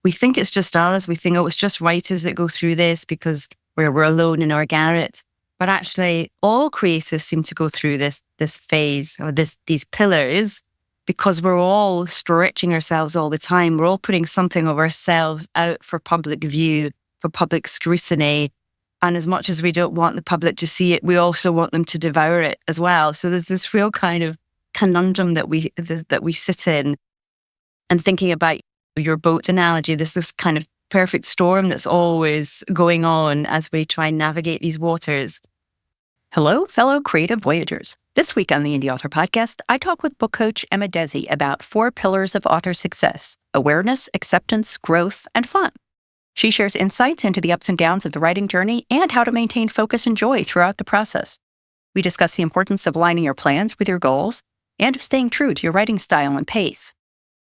we think it's just us. We think, oh, it's just writers that go through this because we're alone in our garret. But actually, all creatives seem to go through this phase or these pillars because we're all stretching ourselves all the time. We're all putting something of ourselves out for public view, for public scrutiny. And as much as we don't want the public to see it, we also want them to devour it as well. So there's this real kind of conundrum that we sit in. And thinking about your boat analogy, there's this kind of perfect storm that's always going on as we try and navigate these waters. Hello, fellow creative voyagers. This week on the Indy Author podcast, I talk with book coach Emma Dhesi about 4 pillars of author success: awareness, acceptance, growth, and fun. She shares insights into the ups and downs of the writing journey and how to maintain focus and joy throughout the process. We discuss the importance of aligning your plans with your goals and of staying true to your writing style and pace.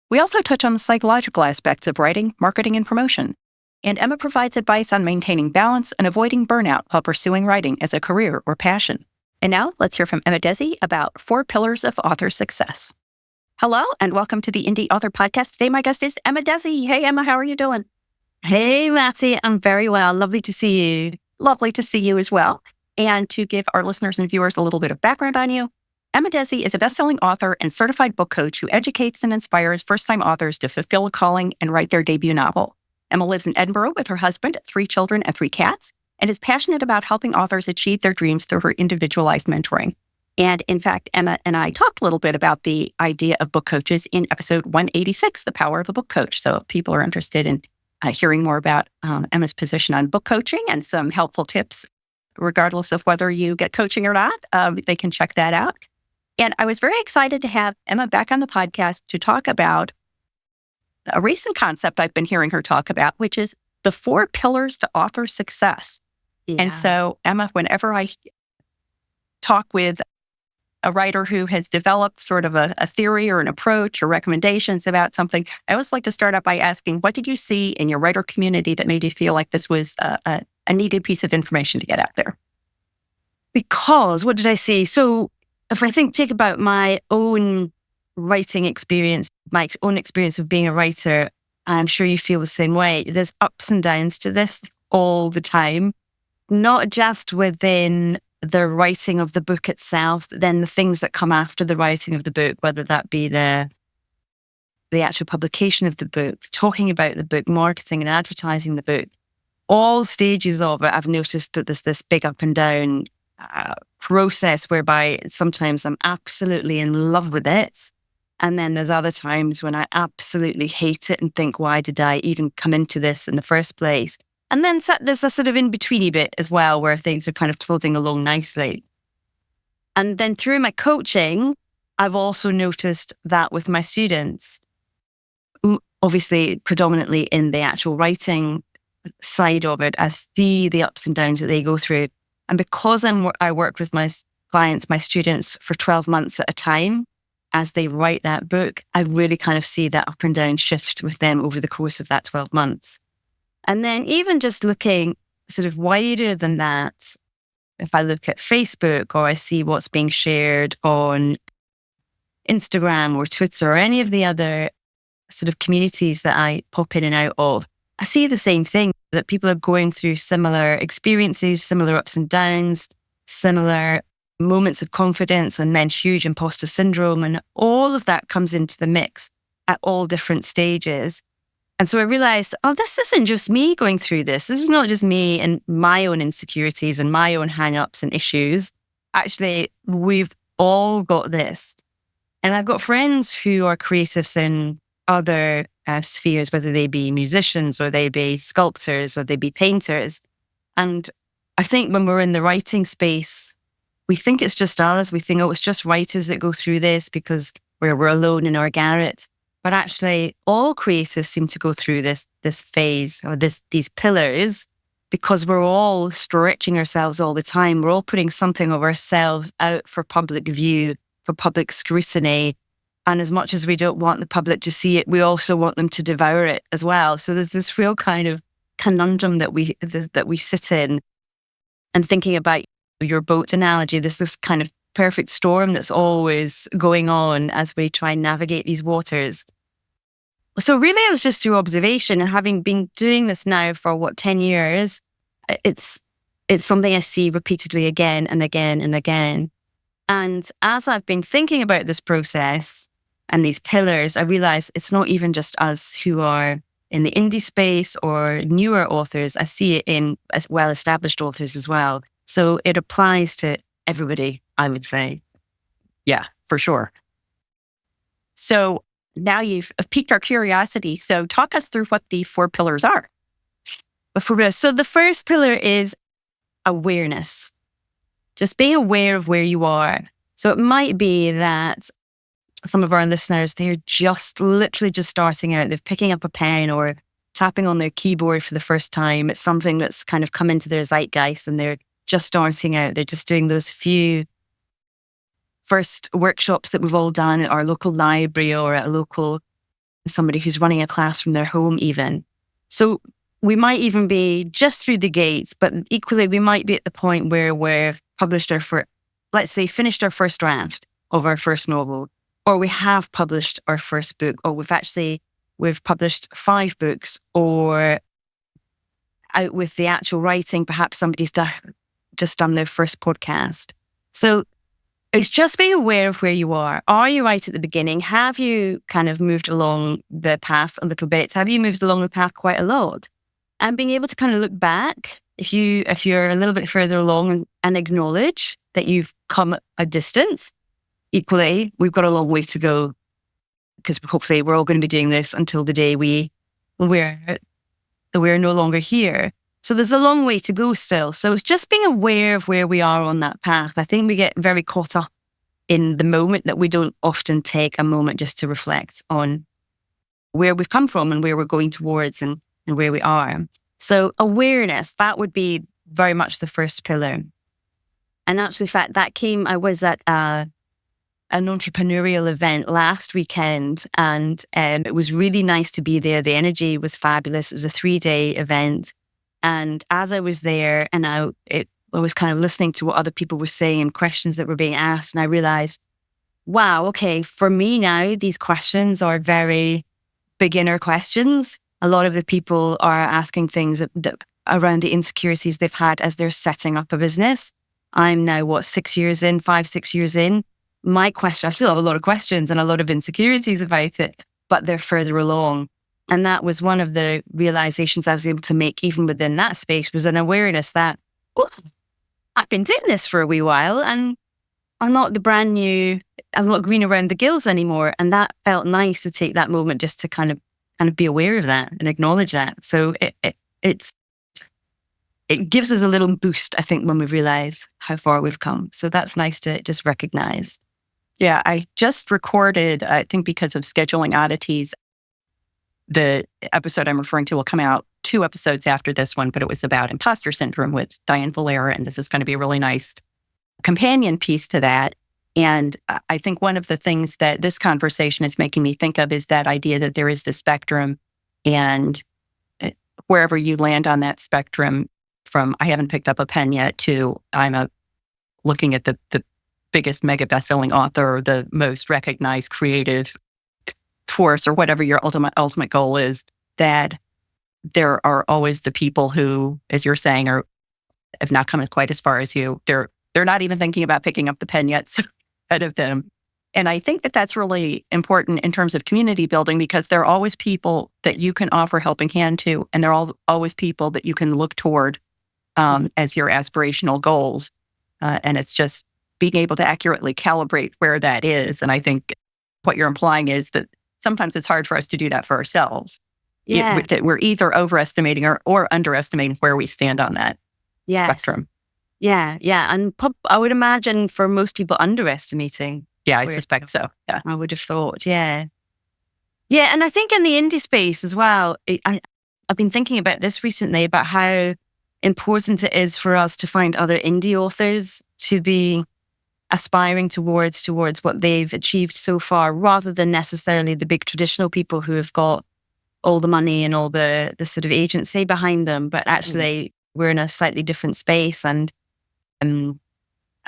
We also touch on the psychological aspects of writing, marketing, and promotion. And Emma provides advice on maintaining balance and avoiding burnout while pursuing writing as a career or passion. And now, let's hear from Emma Dhesi about 4 pillars of author success. Hello, and welcome to the Indy Author podcast. Today, my guest is Emma Dhesi. Hey, Emma, how are you doing? Hey, Matty, I'm very well. Lovely to see you. Lovely to see you as well. And to give our listeners and viewers a little bit of background on you, Emma Dhesi is a bestselling author and certified book coach who educates and inspires first-time authors to fulfill a calling and write their debut novel. Emma lives in Edinburgh with her husband, 3 children, and 3 cats, and is passionate about helping authors achieve their dreams through her individualized mentoring. And in fact, Emma and I talked a little bit about the idea of book coaches in episode 186, The Power of a Book Coach. So if people are interested in hearing more about Emma's position on book coaching and some helpful tips, regardless of whether you get coaching or not, they can check that out. And I was very excited to have Emma back on the podcast to talk about a recent concept I've been hearing her talk about, which is the 4 pillars to author success. Yeah. And so, Emma, whenever I talk with a writer who has developed sort of a theory or an approach or recommendations about something, I always like to start out by asking, what did you see in your writer community that made you feel like this was a needed piece of information to get out there? Because, what did I see? So, if I think about my own writing experience, my own experience of being a writer, I'm sure you feel the same way. There's ups and downs to this all the time, not just within the writing of the book itself, but then the things that come after the writing of the book, whether that be the actual publication of the book, talking about the book, marketing and advertising the book. All stages of it, I've noticed that there's this big up and down process whereby sometimes I'm absolutely in love with it. And then there's other times when I absolutely hate it and think, why did I even come into this in the first place? And then there's a sort of in-betweeny bit as well where things are kind of plodding along nicely. And then through my coaching, I've also noticed that with my students, obviously predominantly in the actual writing side of it, I see the ups and downs that they go through. And because I work with my clients, my students, for 12 months at a time, as they write that book, I really kind of see that up and down shift with them over the course of that 12 months. And then even just looking sort of wider than that, if I look at Facebook or I see what's being shared on Instagram or Twitter or any of the other sort of communities that I pop in and out of, I see the same thing, that people are going through similar experiences, similar ups and downs, similar moments of confidence, and then huge imposter syndrome. And all of that comes into the mix at all different stages. And so I realized, this isn't just me going through this. This is not just me and my own insecurities and my own hang-ups and issues. Actually, we've all got this. And I've got friends who are creatives in other spheres, whether they be musicians or they be sculptors or they be painters. And I think when we're in the writing space, we think it's just us. We think, it's just writers that go through this because we're alone in our garret. But actually, all creatives seem to go through this phase or these pillars because we're all stretching ourselves all the time. We're all putting something of ourselves out for public view, for public scrutiny. And as much as we don't want the public to see it, we also want them to devour it as well. So there's this real kind of conundrum that we sit in. And thinking about your boat analogy, there's this kind of perfect storm that's always going on as we try and navigate these waters. So really it was just through observation, and having been doing this now for 10 years, it's something I see repeatedly again and again and again. And as I've been thinking about this process and these pillars, I realize it's not even just us who are in the indie space or newer authors. I see it in well-established authors as well. So it applies to everybody, I would say. Yeah, for sure. So now you've piqued our curiosity. So talk us through what the 4 pillars are. So the first pillar is awareness. Just be aware of where you are. So it might be that some of our listeners, they're just literally just starting out. They're picking up a pen or tapping on their keyboard for the first time. It's something that's kind of come into their zeitgeist and they're just starting out. They're just doing those few first workshops that we've all done at our local library or at a local, somebody who's running a class from their home even. So we might even be just through the gates, but equally we might be at the point where we've published let's say finished our first draft of our first novel, or we have published our first book, or we've published 5 books, or out with the actual writing, perhaps somebody's just done their first podcast. So it's just being aware of where you are. Are you right at the beginning? Have you kind of moved along the path a little bit? Have you moved along the path quite a lot? And being able to kind of look back, if you're a little bit further along and acknowledge that you've come a distance. Equally, we've got a long way to go, because hopefully we're all going to be doing this until the day we're no longer here. So there's a long way to go still. So it's just being aware of where we are on that path. I think we get very caught up in the moment that we don't often take a moment just to reflect on where we've come from and where we're going towards and where we are. So awareness, that would be very much the first pillar. And actually, in fact, I was at an entrepreneurial event last weekend, and it was really nice to be there. The energy was fabulous. It was a 3-day event. And as I was there and I was kind of listening to what other people were saying and questions that were being asked, and I realized, wow, okay, for me now, these questions are very beginner questions. A lot of the people are asking things that around the insecurities they've had as they're setting up a business. I'm now, 6 years in, 5-6 years in. My question, I still have a lot of questions and a lot of insecurities about it, but they're further along. And that was one of the realizations I was able to make even within that space, was an awareness that, I've been doing this for a wee while and I'm not green around the gills anymore. And that felt nice to take that moment just to kind of be aware of that and acknowledge that. So it gives us a little boost, I think, when we realize how far we've come. So that's nice to just recognize. Yeah, I just recorded, I think because of scheduling oddities, the episode I'm referring to will come out 2 episodes after this one, but it was about imposter syndrome with Diane Valera. And this is going to be a really nice companion piece to that. And I think one of the things that this conversation is making me think of is that idea that there is the spectrum, and wherever you land on that spectrum, from I haven't picked up a pen yet to I'm looking at the biggest mega bestselling author, or the most recognized creative force, or whatever your ultimate goal is, that there are always the people who, as you're saying, have not come quite as far as you. They're not even thinking about picking up the pen yet, so ahead of them. And I think that that's really important in terms of community building, because there are always people that you can offer helping hand to, and there are always people that you can look toward as your aspirational goals. And it's just being able to accurately calibrate where that is. And I think what you're implying is that sometimes it's hard for us to do that for ourselves. Yeah. That we're either overestimating or underestimating where we stand on that spectrum. Yeah. And I would imagine for most people underestimating. Yeah, I suspect so. Yeah. I would have thought, yeah. Yeah, and I think in the indie space as well, I've been thinking about this recently, about how important it is for us to find other indie authors to be aspiring towards what they've achieved so far, rather than necessarily the big traditional people who have got all the money and all the sort of agency behind them. But actually, we're in a slightly different space, and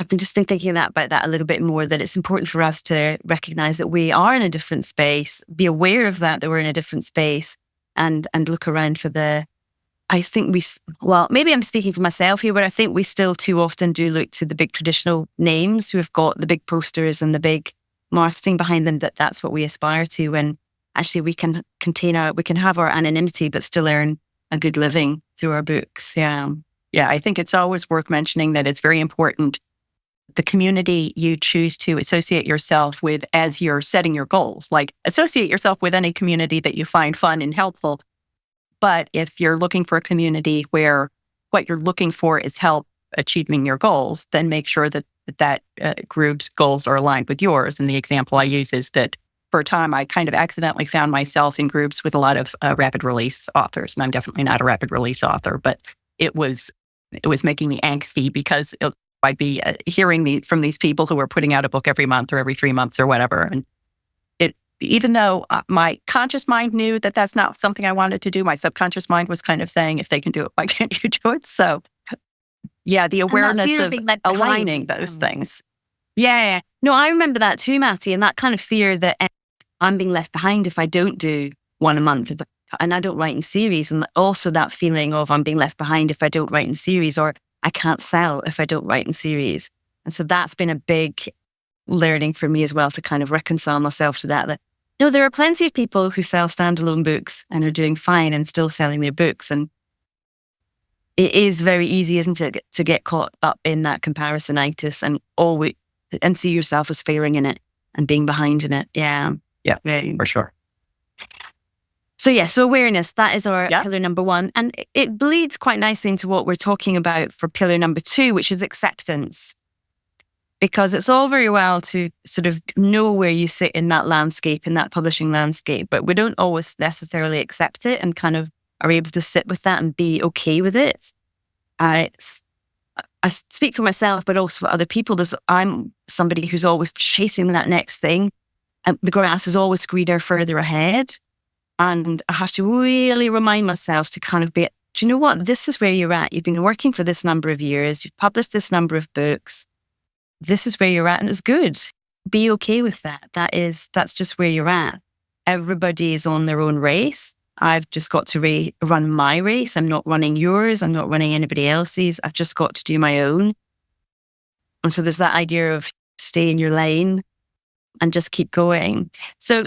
I've been just been thinking about that a little bit more, that it's important for us to recognize that we are in a different space, be aware of that we're in a different space, and look around for I think maybe I'm speaking for myself here, but I think we still too often do look to the big traditional names who have got the big posters and the big marketing behind them, that's what we aspire to. When actually we can have our anonymity, but still earn a good living through our books. Yeah. Yeah. I think it's always worth mentioning that it's very important the community you choose to associate yourself with as you're setting your goals. Like, associate yourself with any community that you find fun and helpful. But if you're looking for a community where what you're looking for is help achieving your goals, then make sure that group's goals are aligned with yours. And the example I use is that for a time, I kind of accidentally found myself in groups with a lot of rapid release authors. And I'm definitely not a rapid release author, but it was making me angsty because I'd be hearing from these people who were putting out a book every month or every 3 months or whatever. And even though my conscious mind knew that that's not something I wanted to do, my subconscious mind was kind of saying, if they can do it, why can't you do it? So yeah, the awareness of aligning those things. Yeah. No, I remember that too, Matty, and that kind of fear that I'm being left behind if I don't do one a month and I don't write in series. And also that feeling of I'm being left behind if I don't write in series, or I can't sell if I don't write in series. And so that's been a big learning for me as well, to kind of reconcile myself to that. No, there are plenty of people who sell standalone books and are doing fine and still selling their books. And it is very easy, isn't it, to get caught up in that comparisonitis and see yourself as failing in it and being behind in it. Yeah. Yeah, for sure. So awareness, that is our pillar number 1. And it bleeds quite nicely into what we're talking about for pillar number 2, which is acceptance. Because it's all very well to sort of know where you sit in that landscape, in that publishing landscape, but we don't always necessarily accept it and kind of are able to sit with that and be okay with it. I speak for myself, but also for other people. I'm somebody who's always chasing that next thing, and the grass is always greener further ahead. And I have to really remind myself to kind of be, do you know what? This is where you're at. You've been working for this number of years. You've published this number of books. This is where you're at, and it's good. Be okay with that. That's just where you're at. Everybody is on their own race. I've just got to run my race. I'm not running yours. I'm not running anybody else's. I've just got to do my own. And so there's that idea of stay in your lane and just keep going. So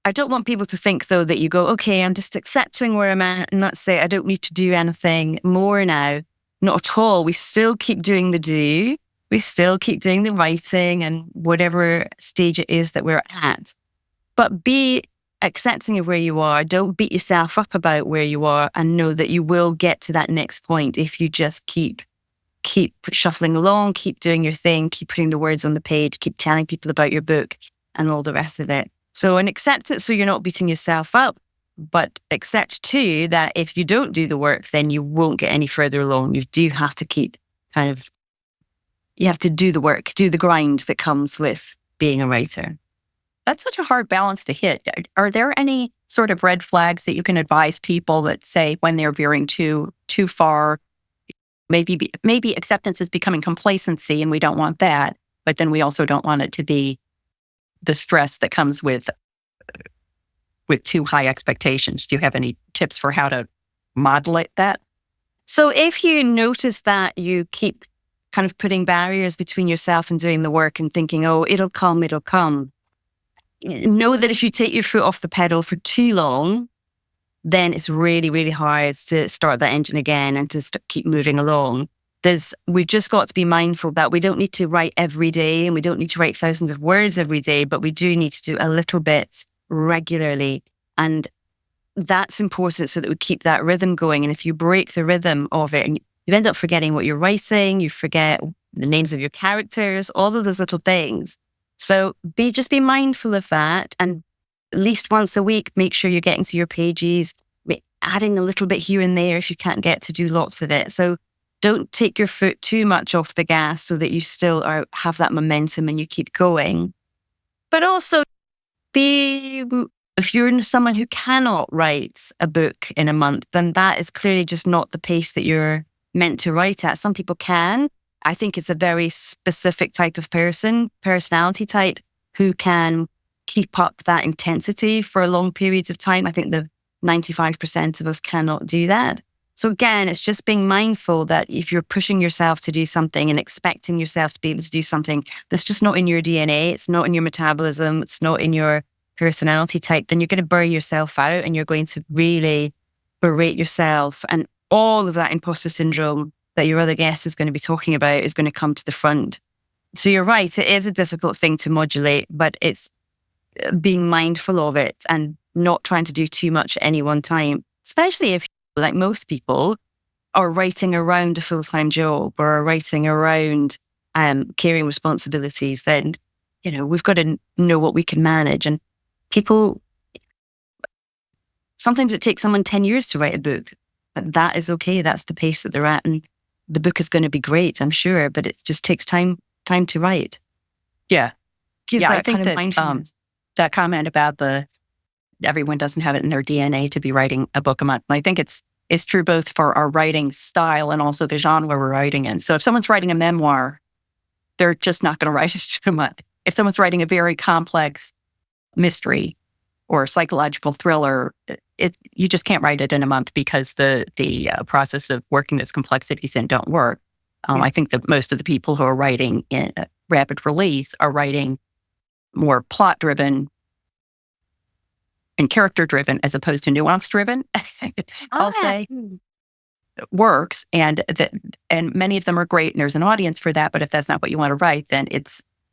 I don't want people to think, though, that you go, okay, I'm just accepting where I'm at, and that's it. I don't need to do anything more now. Not at all. We still keep doing the do. We still keep doing the writing and whatever stage it is that we're at. But be accepting of where you are. Don't beat yourself up about where you are, and know that you will get to that next point if you just keep shuffling along, keep doing your thing, keep putting the words on the page, keep telling people about your book and all the rest of it. So, and accept it so you're not beating yourself up, but accept too that if you don't do the work, then you won't get any further along. You do have to keep you have to do the work, do the grind that comes with being a writer. That's such a hard balance to hit. Are there any sort of red flags that you can advise people that say when they're veering too far, maybe acceptance is becoming complacency and we don't want that, but then we also don't want it to be the stress that comes with too high expectations? Do you have any tips for how to modulate that? So if you notice that you keep kind of putting barriers between yourself and doing the work and thinking, oh, it'll come. Know that if you take your foot off the pedal for too long, then it's really, really hard to start that engine again and to keep moving along. We've just got to be mindful that we don't need to write every day and we don't need to write thousands of words every day, but we do need to do a little bit regularly. And that's important so that we keep that rhythm going. And if you break the rhythm of it, and you end up forgetting what you're writing, you forget the names of your characters, all of those little things. So just be mindful of that. And at least once a week, make sure you're getting to your pages, adding a little bit here and there if you can't get to do lots of it. So don't take your foot too much off the gas so that you still have that momentum and you keep going. But also if you're someone who cannot write a book in a month, then that is clearly just not the pace that you're meant to write at. Some people can, I think it's a very specific type of personality type, who can keep up that intensity for long periods of time. I think the 95% of us cannot do that. So again, it's just being mindful that if you're pushing yourself to do something and expecting yourself to be able to do something that's just not in your DNA, it's not in your metabolism, it's not in your personality type, then you're going to burn yourself out and you're going to really berate yourself. And all of that imposter syndrome that your other guest is going to be talking about is going to come to the front. So you're right, it is a difficult thing to modulate, but it's being mindful of it and not trying to do too much at any one time, especially if, like most people, are writing around a full-time job or are writing around caring responsibilities. Then, we've got to know what we can manage. And people, sometimes it takes someone 10 years to write a book, but that is okay. That's the pace that they're at. And the book is going to be great, I'm sure, but it just takes time to write. Yeah. I think that that comment about everyone doesn't have it in their DNA to be writing a book a month. And I think it's true both for our writing style and also the genre we're writing in. So if someone's writing a memoir, they're just not going to write a month. If someone's writing a very complex mystery or psychological thriller, you just can't write it in a month because the process of working those complexities in don't work. I think that most of the people who are writing in rapid release are writing more plot-driven and character-driven as opposed to nuance-driven. I'll say works, and many of them are great, and there's an audience for that. But if that's not what you want to write, then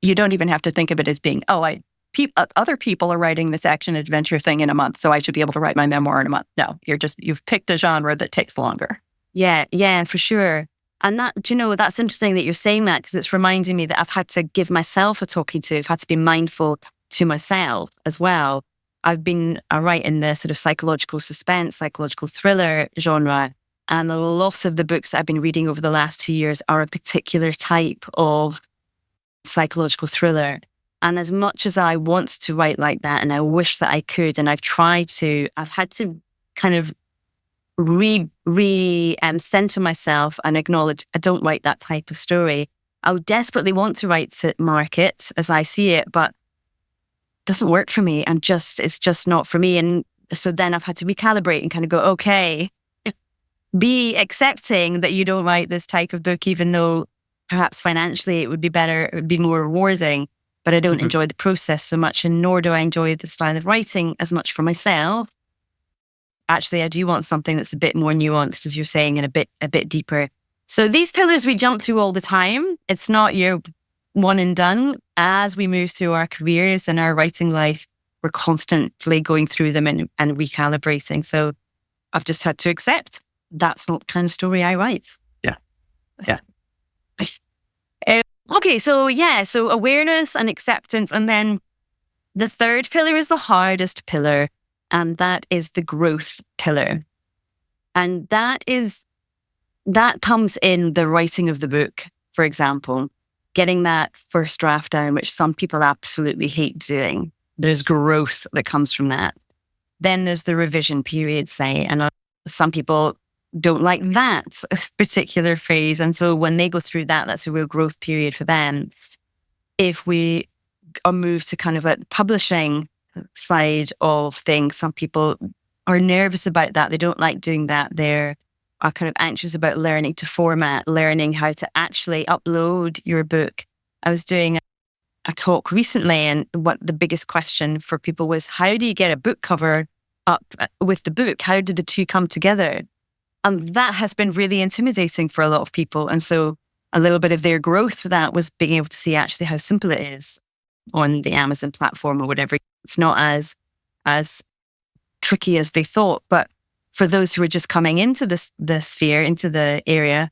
you don't even have to think of it as being, other people are writing this action adventure thing in a month, so I should be able to write my memoir in a month. No, you've picked a genre that takes longer. Yeah, for sure. And that's interesting that you're saying that, because it's reminding me that I've had to give myself a talking to. I've had to be mindful to myself as well. I write in the sort of psychological suspense, psychological thriller genre. And a lot of the books that I've been reading over the last 2 years are a particular type of psychological thriller. And as much as I want to write like that, and I wish that I could, and I've had to kind of center myself and acknowledge I don't write that type of story. I would desperately want to write to market as I see it, but it doesn't work for me. It's just not for me. And so then I've had to recalibrate and kind of go, okay, be accepting that you don't write this type of book, even though perhaps financially it would be better, it would be more rewarding, but I don't enjoy the process so much, and nor do I enjoy the style of writing as much for myself. Actually, I do want something that's a bit more nuanced, as you're saying, and a bit deeper. So these pillars we jump through all the time. It's not your one and done. As we move through our careers and our writing life, we're constantly going through them and recalibrating. So I've just had to accept that's not the kind of story I write. Yeah. Okay, so awareness and acceptance. And then the third pillar is the hardest pillar. And that is the growth pillar. And that comes in the writing of the book, for example, getting that first draft down, which some people absolutely hate doing. There's growth that comes from that. Then there's the revision period, say, and some people don't like that particular phase. And so when they go through that, that's a real growth period for them. If we move to kind of a publishing side of things, some people are nervous about that. They don't like doing that. They're kind of anxious about learning to format, learning how to actually upload your book. I was doing a talk recently, and what the biggest question for people was, how do you get a book cover up with the book? How do the two come together? And that has been really intimidating for a lot of people. And so a little bit of their growth for that was being able to see actually how simple it is on the Amazon platform or whatever. It's not as tricky as they thought. But for those who were just coming into the sphere, into the area,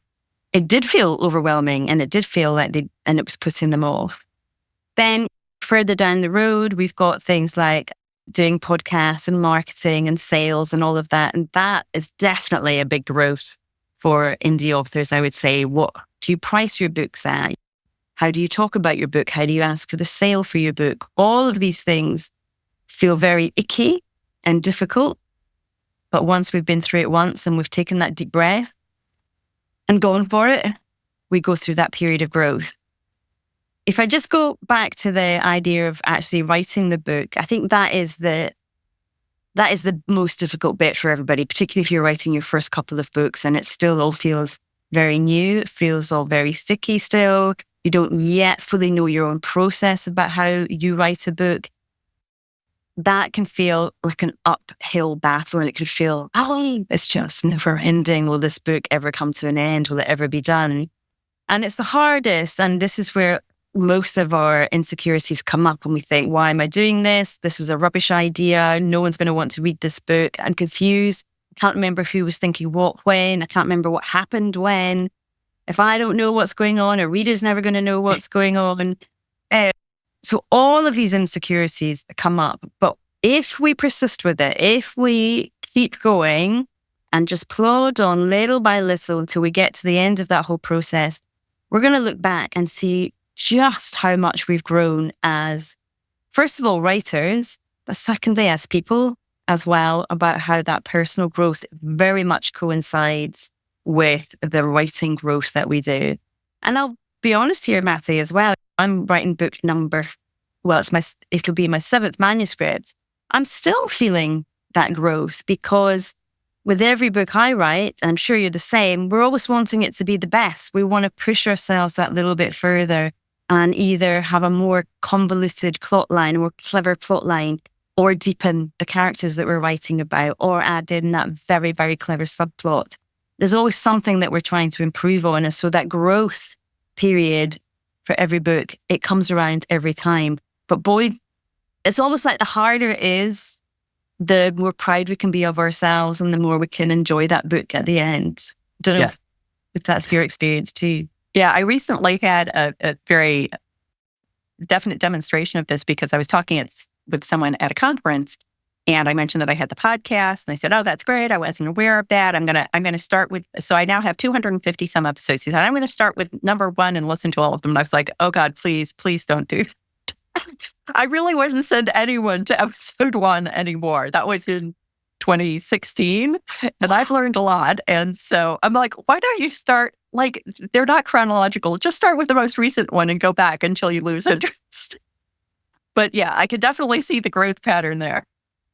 it did feel overwhelming, and it did feel like it was putting them off. Then further down the road, we've got things like doing podcasts and marketing and sales and all of that. And that is definitely a big growth for indie authors, I would say. What do you price your books at? How do you talk about your book? How do you ask for the sale for your book? All of these things feel very icky and difficult. But once we've been through it once and we've taken that deep breath and gone for it, we go through that period of growth. If I just go back to the idea of actually writing the book, I think that is the most difficult bit for everybody, particularly if you're writing your first couple of books and it still all feels very new. It feels all very sticky still. You don't yet fully know your own process about how you write a book. That can feel like an uphill battle, and it can feel, it's just never ending. Will this book ever come to an end? Will it ever be done? And it's the hardest. And this is where most of our insecurities come up when we think, why am I doing this? This is a rubbish idea. No one's going to want to read this book. I'm confused. I can't remember who was thinking what when. I can't remember what happened when. If I don't know what's going on, a reader's never going to know what's going on. So all of these insecurities come up. But if we persist with it, if we keep going and just plod on little by little until we get to the end of that whole process, we're going to look back and see just how much we've grown as, first of all, writers, but secondly, as people as well, about how that personal growth very much coincides with the writing growth that we do. And I'll be honest here, Matty, as well. I'm writing book it'll be my 7th manuscript. I'm still feeling that growth because with every book I write, and I'm sure you're the same, we're always wanting it to be the best. We want to push ourselves that little bit further and either have a more convoluted plot line, a more clever plot line, or deepen the characters that we're writing about, or add in that very, very clever subplot. There's always something that we're trying to improve on. And so that growth period for every book, it comes around every time. But boy, it's almost like the harder it is, the more proud we can be of ourselves and the more we can enjoy that book at the end. Don't know if that's your experience too. Yeah, I recently had a very definite demonstration of this because I was talking with someone at a conference and I mentioned that I had the podcast and they said, "Oh, that's great. I wasn't aware of that. I'm gonna start with," so I now have 250 some episodes. He said, "I'm gonna start with number 1 and listen to all of them." And I was like, "Oh God, please don't do that." I really wouldn't send anyone to episode 1 anymore. That was in 2016 and I've learned a lot. And so I'm like, why don't you start, like, they're not chronological. Just start with the most recent one and go back until you lose interest. But yeah, I could definitely see the growth pattern there.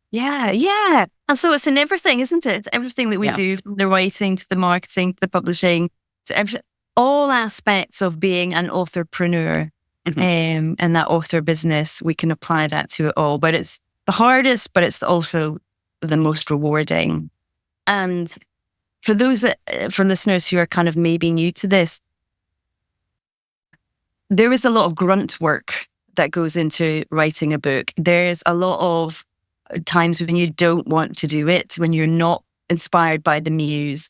Yeah. And so it's in everything, isn't it? It's everything that we do, from the writing to the marketing, to the publishing, to everything, all aspects of being an authorpreneur. And that author business, we can apply that to it all. But it's the hardest, but it's also the most rewarding. And for those for listeners who are kind of maybe new to this, there is a lot of grunt work that goes into writing a book. There's a lot of times when you don't want to do it, when you're not inspired by the muse.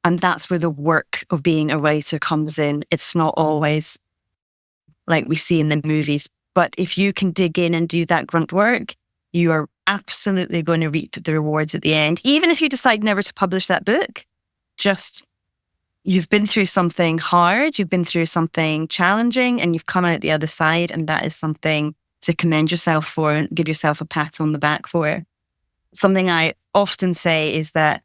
And that's where the work of being a writer comes in. It's not always like we see in the movies. But if you can dig in and do that grunt work, you are absolutely going to reap the rewards at the end. Even if you decide never to publish that book, just you've been through something hard, you've been through something challenging, and you've come out the other side. And that is something to commend yourself for and give yourself a pat on the back for. Something I often say is that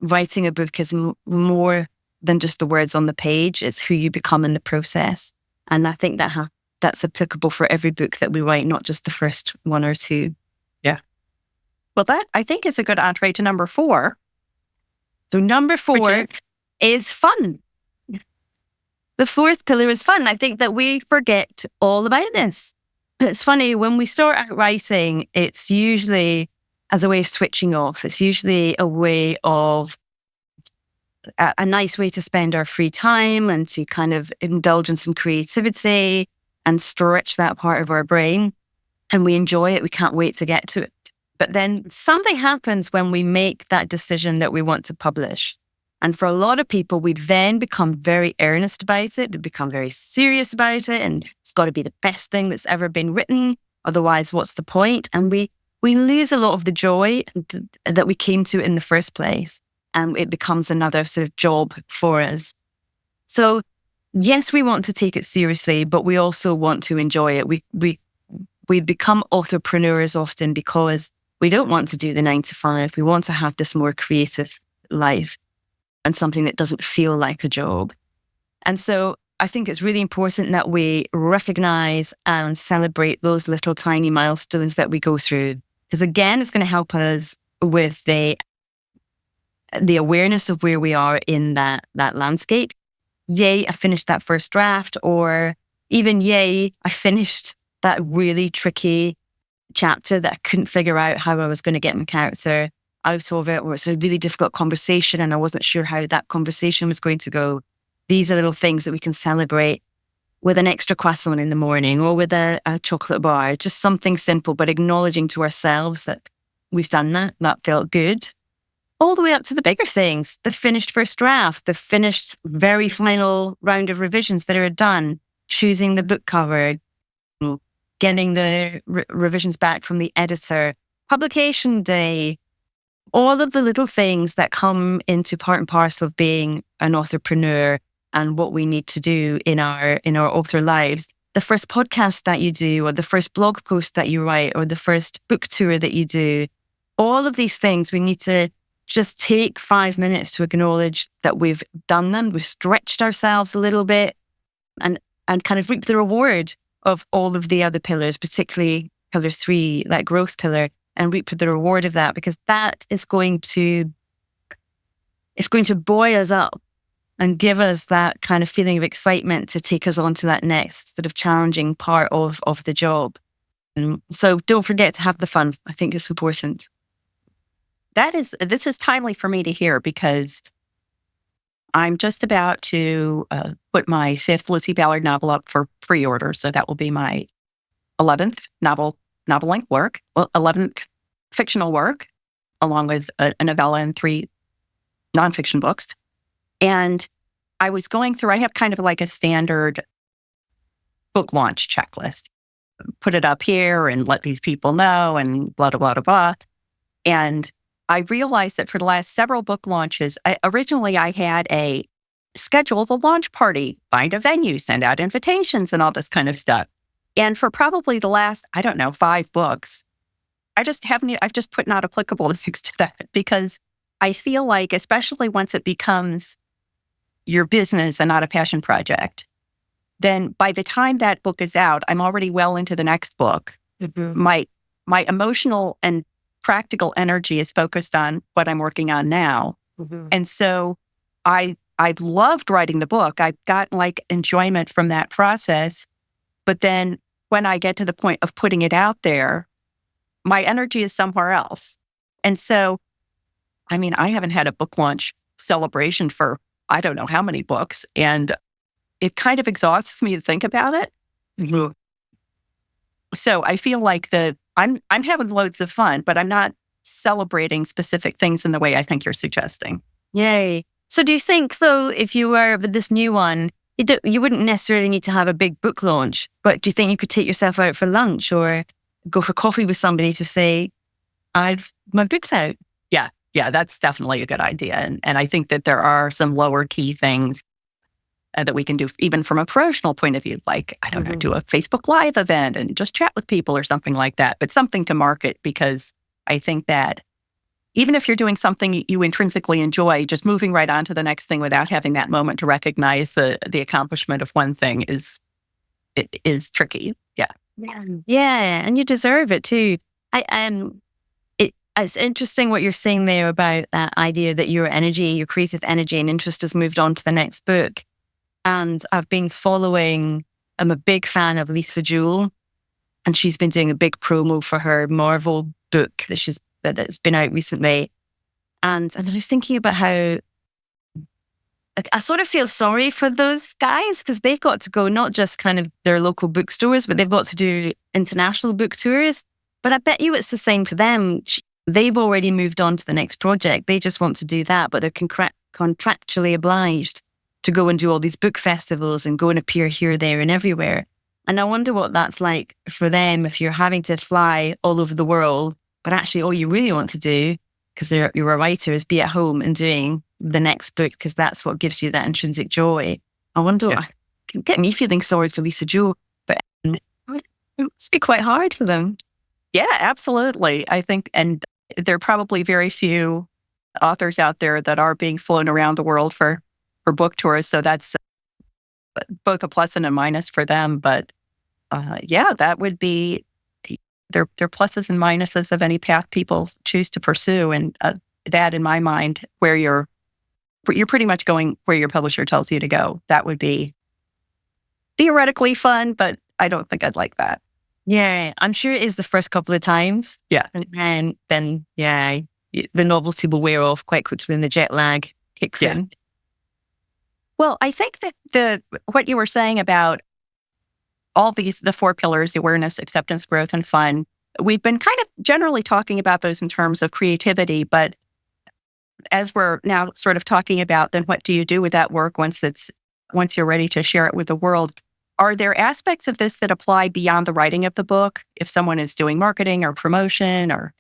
writing a book is more than just the words on the page. It's who you become in the process. And I think that's applicable for every book that we write, not just the first 1 or 2. Yeah. Well, that I think is a good entree to number 4. So number 4 is fun. The 4th pillar is fun. I think that we forget all about this. It's funny, when we start out writing, it's usually as a way of switching off. It's usually a way of a nice way to spend our free time and to kind of indulge in some creativity and stretch that part of our brain. And we enjoy it. We can't wait to get to it. But then something happens when we make that decision that we want to publish. And for a lot of people, we then become very earnest about it. We become very serious about it. And it's got to be the best thing that's ever been written. Otherwise, what's the point? And we lose a lot of the joy that we came to in the first place. And it becomes another sort of job for us. So yes, we want to take it seriously, but we also want to enjoy it. We become entrepreneurs often because we don't want to do the 9 to 5. We want to have this more creative life and something that doesn't feel like a job. And so I think it's really important that we recognize and celebrate those little tiny milestones that we go through. Because again, it's going to help us with the awareness of where we are in that landscape. Yay, I finished that first draft, or even yay, I finished that really tricky chapter that I couldn't figure out how I was going to get my character out of it, or it's a really difficult conversation and I wasn't sure how that conversation was going to go. These are little things that we can celebrate with an extra croissant in the morning or with a chocolate bar, just something simple, but acknowledging to ourselves that we've done that felt good. All the way up to the bigger things, the finished first draft, the finished very final round of revisions that are done, choosing the book cover, getting the revisions back from the editor, publication day, all of the little things that come into part and parcel of being an authorpreneur and what we need to do in our author lives. The first podcast that you do, or the first blog post that you write, or the first book tour that you do, all of these things we need to just take 5 minutes to acknowledge that we've done them, we've stretched ourselves a little bit, and kind of reap the reward of all of the other pillars, particularly pillar 3, that growth pillar, and reap the reward of that, because that is going to buoy us up and give us that kind of feeling of excitement to take us on to that next sort of challenging part of the job. And so don't forget to have the fun. I think it's important. This is timely for me to hear, because I'm just about to put my 5th Lizzie Ballard novel up for pre-order. So that will be my 11th novel-length work, 11th fictional work, along with a novella and 3 nonfiction books. And I was going through, I have kind of like a standard book launch checklist. Put it up here and let these people know and blah, blah, blah, blah. And I realized that for the last several book launches, originally I had a schedule the launch party, find a venue, send out invitations and all this kind of stuff. And for probably the last, 5 books, I've just put not applicable next to that, because I feel like, especially once it becomes your business and not a passion project, then by the time that book is out, I'm already well into the next book. Mm-hmm. My emotional and practical energy is focused on what I'm working on now. Mm-hmm. And so I've loved writing the book. I've gotten like enjoyment from that process. But then when I get to the point of putting it out there, my energy is somewhere else. And so, I haven't had a book launch celebration for I don't know how many books, and it kind of exhausts me to think about it. Mm-hmm. So I feel like I'm having loads of fun, but I'm not celebrating specific things in the way I think you're suggesting. Yay. So do you think, though, if you were with this new one, you wouldn't necessarily need to have a big book launch, but do you think you could take yourself out for lunch or go for coffee with somebody to say, my book's out? Yeah, that's definitely a good idea. And I think that there are some lower key things that we can do, even from a promotional point of view, like, I don't know, do a Facebook Live event and just chat with people or something like that, but something to market, because I think that even if you're doing something you intrinsically enjoy, just moving right on to the next thing without having that moment to recognize the accomplishment of one thing is tricky. Yeah. Yeah, and you deserve it too. It's interesting what you're saying there about that idea that your creative energy and interest has moved on to the next book. And I've been I'm a big fan of Lisa Jewell, and she's been doing a big promo for her Marvel book that's been out recently. And I was thinking about how I sort of feel sorry for those guys, because they've got to go not just kind of their local bookstores, but they've got to do international book tours. But I bet you it's the same for them. They've already moved on to the next project. They just want to do that, but they're contractually obliged to go and do all these book festivals and go and appear here, there, and everywhere. And I wonder what that's like for them if you're having to fly all over the world, but actually all you really want to do, because you're a writer, is be at home and doing the next book, because that's what gives you that intrinsic joy. I wonder, it can get me feeling sorry for Lisa Jewell, but it must be quite hard for them. Yeah, absolutely. I think, and there are probably very few authors out there that are being flown around the world for book tours. So that's both a plus and a minus for them. But yeah, that would be, they're pluses and minuses of any path people choose to pursue. And that, in my mind, where you're pretty much going where your publisher tells you to go. That would be theoretically fun, but I don't think I'd like that. Yeah, I'm sure it is the first couple of times. Yeah. And then, yeah, the novelty will wear off quite quickly and the jet lag kicks in. Well, I think that what you were saying about all these, the 4 pillars, awareness, acceptance, growth, and fun, we've been kind of generally talking about those in terms of creativity, but as we're now sort of talking about, then what do you do with that work once you're ready to share it with the world? Are there aspects of this that apply beyond the writing of the book? If someone is doing marketing or promotion or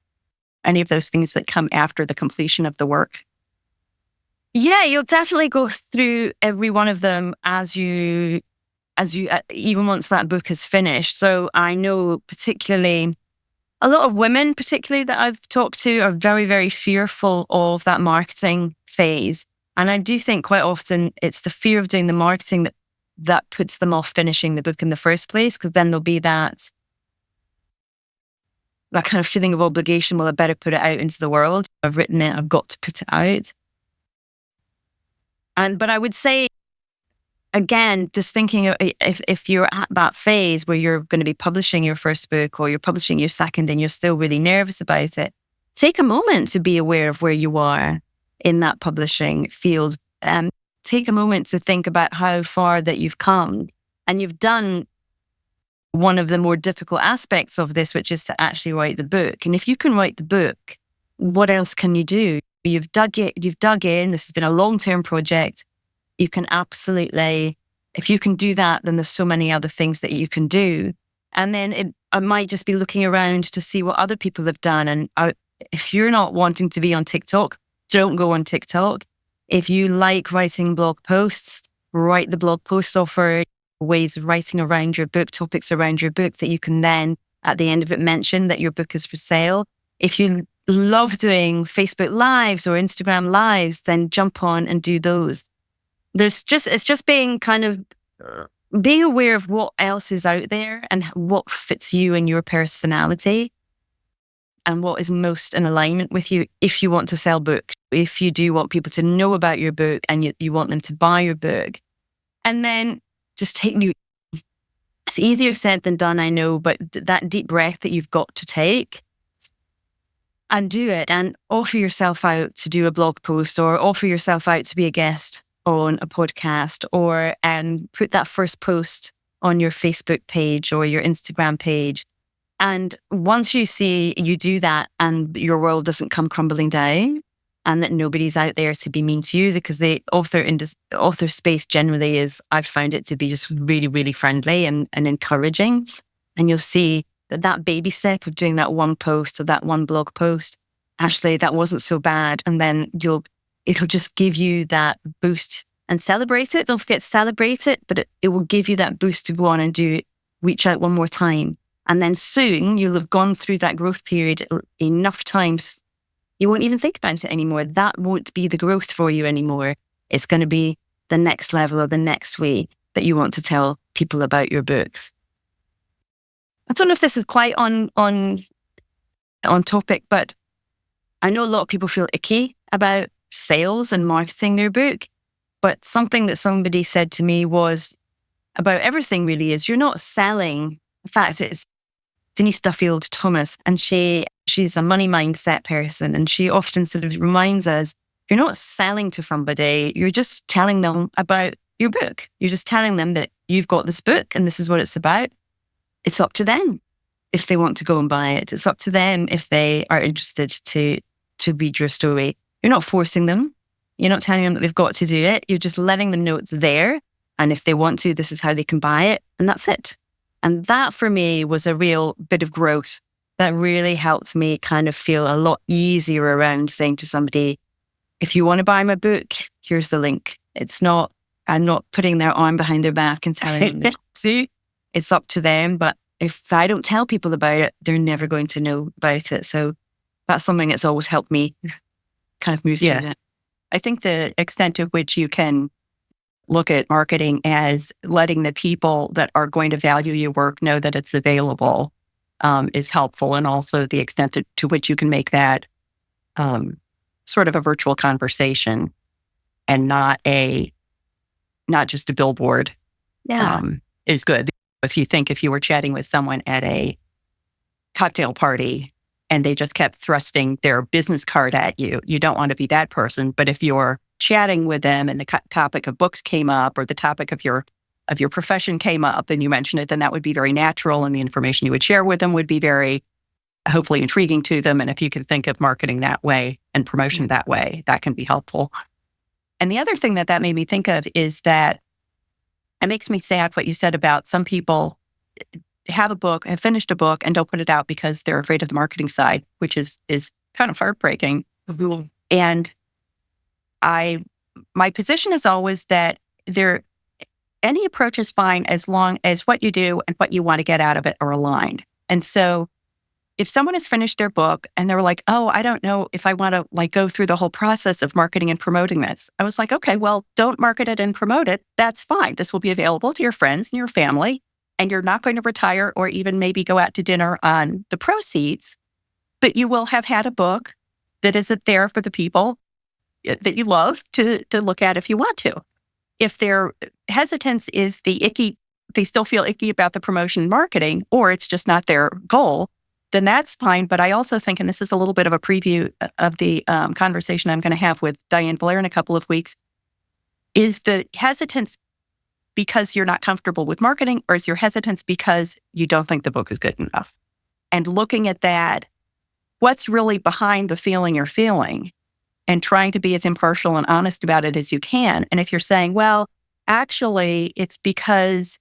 any of those things that come after the completion of the work? Yeah, you'll definitely go through every one of them as you even once that book is finished. So I know particularly a lot of women, particularly that I've talked to, are very, very fearful of that marketing phase. And I do think quite often it's the fear of doing the marketing that puts them off finishing the book in the first place, because then there'll be that kind of feeling of obligation. Well, I better put it out into the world. I've written it, I've got to put it out. But I would say, again, just thinking if you're at that phase where you're going to be publishing your first book or you're publishing your second and you're still really nervous about it, take a moment to be aware of where you are in that publishing field. Take a moment to think about how far that you've come, and you've done one of the more difficult aspects of this, which is to actually write the book. And if you can write the book, what else can you do? You've dug in. This has been a long-term project. You can absolutely, if you can do that, then there's so many other things that you can do. And then I might just be looking around to see what other people have done. And if you're not wanting to be on TikTok, don't go on TikTok. If you like writing blog posts, write the blog post, offer ways of writing around your book, topics around your book that you can then, at the end of it, mention that your book is for sale. If you love doing Facebook Lives or Instagram Lives, then jump on and do those. It's just being kind of being aware of what else is out there and what fits you and your personality and what is most in alignment with you if you want to sell books, if you do want people to know about your book and you want them to buy your book. And then just take new. It's easier said than done, I know, but that deep breath that you've got to take and do it and offer yourself out to do a blog post or offer yourself out to be a guest on a podcast or put that first post on your Facebook page or your Instagram page. And once you see you do that and your world doesn't come crumbling down and that nobody's out there to be mean to you, because the author space generally is, I've found it to be just really, really friendly and encouraging. And you'll see that baby step of doing that one post or that one blog post, actually that wasn't so bad. And then it'll just give you that boost and celebrate it. Don't forget to celebrate it, but it will give you that boost to go on and reach out one more time. And then soon you'll have gone through that growth period enough times, you won't even think about it anymore. That won't be the growth for you anymore. It's going to be the next level or the next way that you want to tell people about your books. I don't know if this is quite on topic, but I know a lot of people feel icky about sales and marketing their book. But something that somebody said to me was about everything really is you're not selling. In fact, it's Denise Duffield Thomas, and she's a money mindset person. And she often sort of reminds us, you're not selling to somebody. You're just telling them about your book. You're just telling them that you've got this book and this is what it's about. It's up to them if they want to go and buy it. It's up to them if they are interested to read your story. You're not forcing them. You're not telling them that they've got to do it. You're just letting them know it's there. And if they want to, this is how they can buy it. And that's it. And that for me was a real bit of growth that really helped me kind of feel a lot easier around saying to somebody, if you want to buy my book, here's the link. I'm not putting their arm behind their back and telling them to. It's up to them. But if I don't tell people about it, they're never going to know about it. So that's something that's always helped me kind of move through that. I think the extent to which you can look at marketing as letting the people that are going to value your work know that it's available is helpful. And also the extent to which you can make that sort of a virtual conversation and not just a billboard is good. If you were chatting with someone at a cocktail party and they just kept thrusting their business card at you, you don't want to be that person. But if you're chatting with them and the topic of books came up or the topic of your profession came up and you mentioned it, then that would be very natural and the information you would share with them would be very hopefully intriguing to them. And if you can think of marketing that way and promotion that way, that can be helpful. And the other thing that made me think of is that it makes me sad what you said about some people have finished a book and don't put it out because they're afraid of the marketing side, which is kind of heartbreaking. And my position is always that any approach is fine as long as what you do and what you want to get out of it are aligned. And so if someone has finished their book and they're like, oh, I don't know if I want to go through the whole process of marketing and promoting this. I was like, okay, well, don't market it and promote it. That's fine. This will be available to your friends and your family, and you're not going to retire or even maybe go out to dinner on the proceeds, but you will have had a book that is there for the people that you love to look at if you want to. If their hesitance is they still feel icky about the promotion and marketing, or it's just not their goal, then that's fine. But I also think, and this is a little bit of a preview of the conversation I'm going to have with Diane Blair in a couple of weeks, is the hesitance because you're not comfortable with marketing, or is your hesitance because you don't think the book is good enough? And looking at that, what's really behind the feeling you're feeling, and trying to be as impartial and honest about it as you can. And if you're saying, well, actually, it's because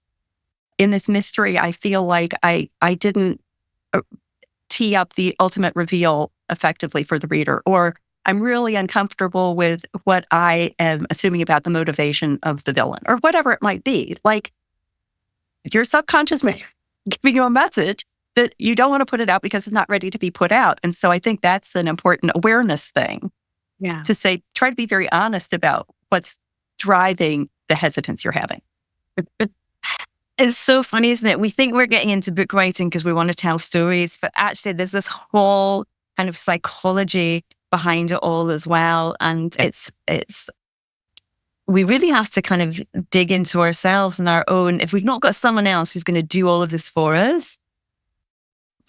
in this mystery, I feel like I didn't tee up the ultimate reveal effectively for the reader, or I'm really uncomfortable with what I am assuming about the motivation of the villain, or whatever it might be. Like, your subconscious may be giving you a message that you don't want to put it out because it's not ready to be put out. And so I think that's an important awareness thing. Yeah. To say, try to be very honest about what's driving the hesitance you're having. It's so funny, isn't it? We think we're getting into book writing because we want to tell stories, but actually there's this whole kind of psychology behind it all as well. And it's we really have to kind of dig into ourselves and our own. If we've not got someone else who's going to do all of this for us,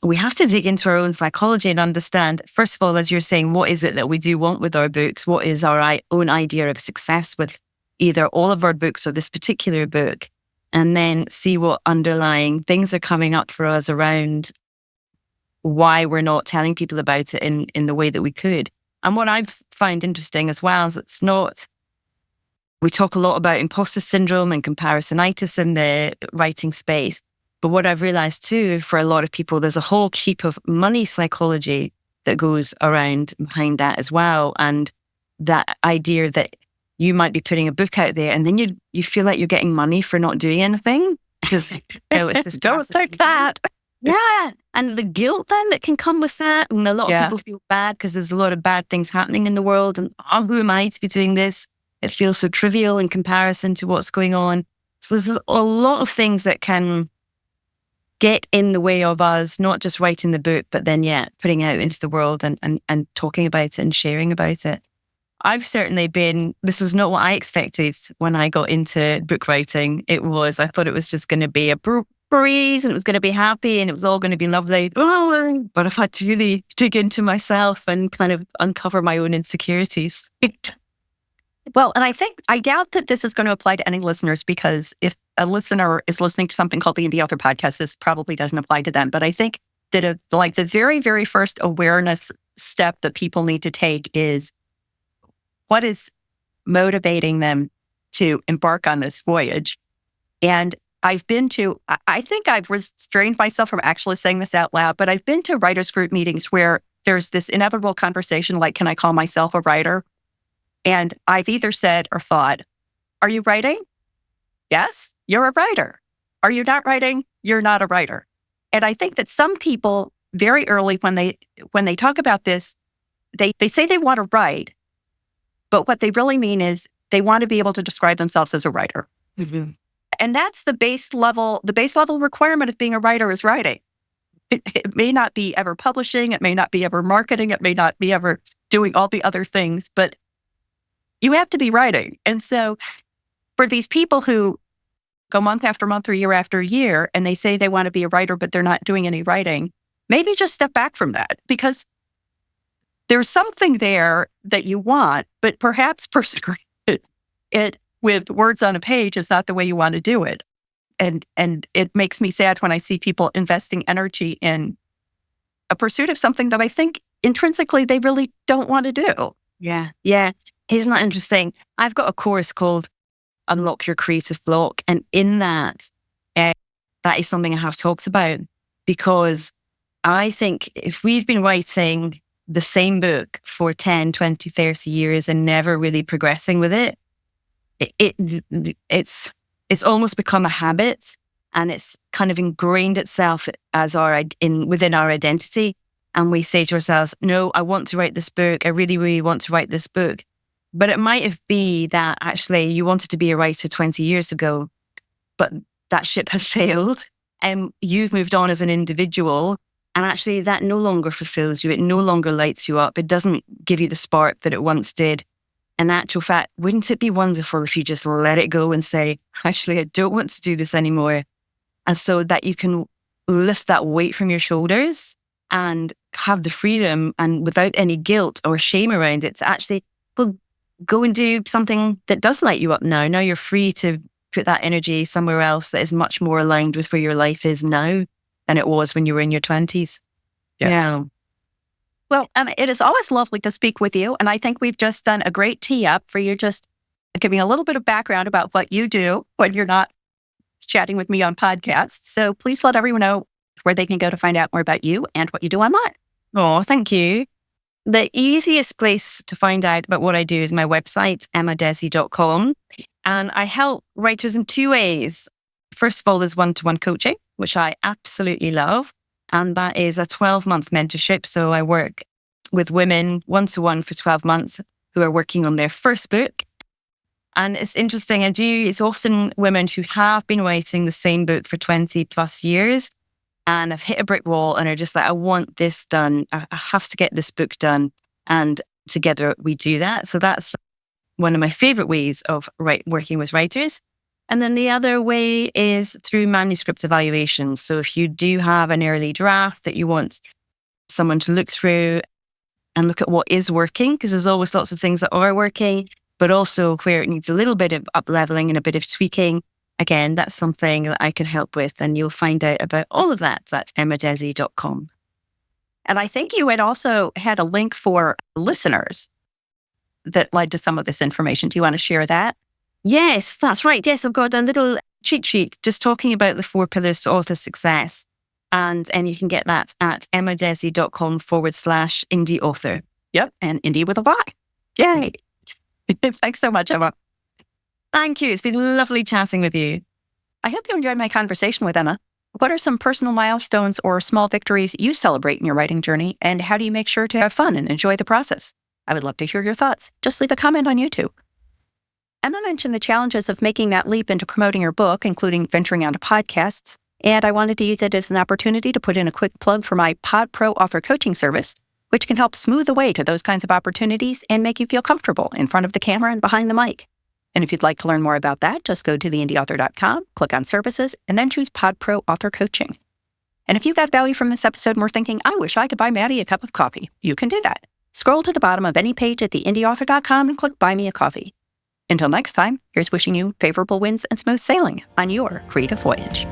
we have to dig into our own psychology and understand, first of all, as you're saying, what is it that we do want with our books? What is our own idea of success with either all of our books or this particular book? And then see what underlying things are coming up for us around why we're not telling people about it in the way that we could. And what I've found interesting as well is we talk a lot about imposter syndrome and comparisonitis in the writing space. But what I've realized too, for a lot of people, there's a whole heap of money psychology that goes around behind that as well. And that idea that you might be putting a book out there and then you feel like you're getting money for not doing anything because it's this don't think that. Yeah. And the guilt then that can come with that. And a lot of people feel bad because there's a lot of bad things happening in the world. And who am I to be doing this? It feels so trivial in comparison to what's going on. So there's a lot of things that can get in the way of us, not just writing the book, but then, putting it out into the world and talking about it and sharing about it. I've certainly this was not what I expected when I got into book writing. I thought it was just going to be a breeze and it was going to be happy and it was all going to be lovely. But I've had to really dig into myself and kind of uncover my own insecurities. Well, and I doubt that this is going to apply to any listeners, because if a listener is listening to something called the Indy Author podcast, this probably doesn't apply to them. But I think that the very, very first awareness step that people need to take is, what is motivating them to embark on this voyage? And I think I've restrained myself from actually saying this out loud, but I've been to writers group meetings where there's this inevitable conversation like, can I call myself a writer? And I've either said or thought, are you writing? Yes, you're a writer. Are you not writing? You're not a writer. And I think that some people very early when they talk about this, they say they want to write, but what they really mean is They want to be able to describe themselves as a writer. Mm-hmm. And that's the base level requirement of being a writer is writing. It may not be ever publishing. It may not be ever marketing. It may not be ever doing all the other things, but you have to be writing. And so for these people who go month after month or year after year, and they say they want to be a writer, but they're not doing any writing, maybe just step back from that, because there's something there that you want, but perhaps pursuing it with words on a page is not the way you want to do it. And it makes me sad when I see people investing energy in a pursuit of something that I think intrinsically they really don't want to do. Yeah. Yeah. Isn't that interesting? I've got a course called Unlock Your Creative Block. And in that, that is something I have talked about, because I think if we've been writing the same book for 10, 20, 30 years and never really progressing with it, it's almost become a habit, and it's kind of ingrained itself as within our identity. And we say to ourselves, no, I want to write this book. I really, really want to write this book. But it might have been that actually you wanted to be a writer 20 years ago, but that ship has sailed and you've moved on as an individual. And actually that no longer fulfills you. It no longer lights you up. It doesn't give you the spark that it once did. In actual fact, wouldn't it be wonderful if you just let it go and say, actually, I don't want to do this anymore? And so that you can lift that weight from your shoulders and have the freedom, and without any guilt or shame around it, to actually, well, go and do something that does light you up now. Now you're free to put that energy somewhere else that is much more aligned with where your life is now than it was when you were in your 20s. Yeah. Well, it is always lovely to speak with you. And I think we've just done a great tee up for you, just giving a little bit of background about what you do when you're not chatting with me on podcasts. So please let everyone know where they can go to find out more about you and what you do online. Oh, thank you. The easiest place to find out about what I do is my website, emmadhesi.com. And I help writers in two ways. First of all, there's one-to-one coaching, which I absolutely love. And that is a 12-month mentorship. So I work with women one-to-one for 12 months who are working on their first book. And it's interesting. It's often women who have been writing the same book for 20 plus years and have hit a brick wall and are just like, I want this done. I have to get this book done. And together we do that. So that's one of my favorite ways of working with writers. And then the other way is through manuscript evaluations. So if you do have an early draft that you want someone to look through and look at what is working, because there's always lots of things that are working, but also where it needs a little bit of up-leveling and a bit of tweaking, again, that's something that I can help with. And you'll find out about all of that at emmadhesi.com. And I think you had also had a link for listeners that led to some of this information. Do you want to share that? Yes, that's right. Yes, I've got a little cheat sheet just talking about the 4 pillars to author success. And you can get that at emmadhesi.com/Indy Author. Yep. And Indy with a Y. Yay. Thanks so much, Emma. Thank you. It's been lovely chatting with you. I hope you enjoyed my conversation with Emma. What are some personal milestones or small victories you celebrate in your writing journey? And how do you make sure to have fun and enjoy the process? I would love to hear your thoughts. Just leave a comment on YouTube. Emma mentioned the challenges of making that leap into promoting her book, including venturing onto podcasts. And I wanted to use it as an opportunity to put in a quick plug for my Pod Pro author coaching service, which can help smooth the way to those kinds of opportunities and make you feel comfortable in front of the camera and behind the mic. And if you'd like to learn more about that, just go to theindyauthor.com, click on services, and then choose Pod Pro author coaching. And if you got value from this episode and were thinking, I wish I could buy Matty a cup of coffee, you can do that. Scroll to the bottom of any page at theindyauthor.com and click Buy Me a Coffee. Until next time, here's wishing you favorable winds and smooth sailing on your creative voyage.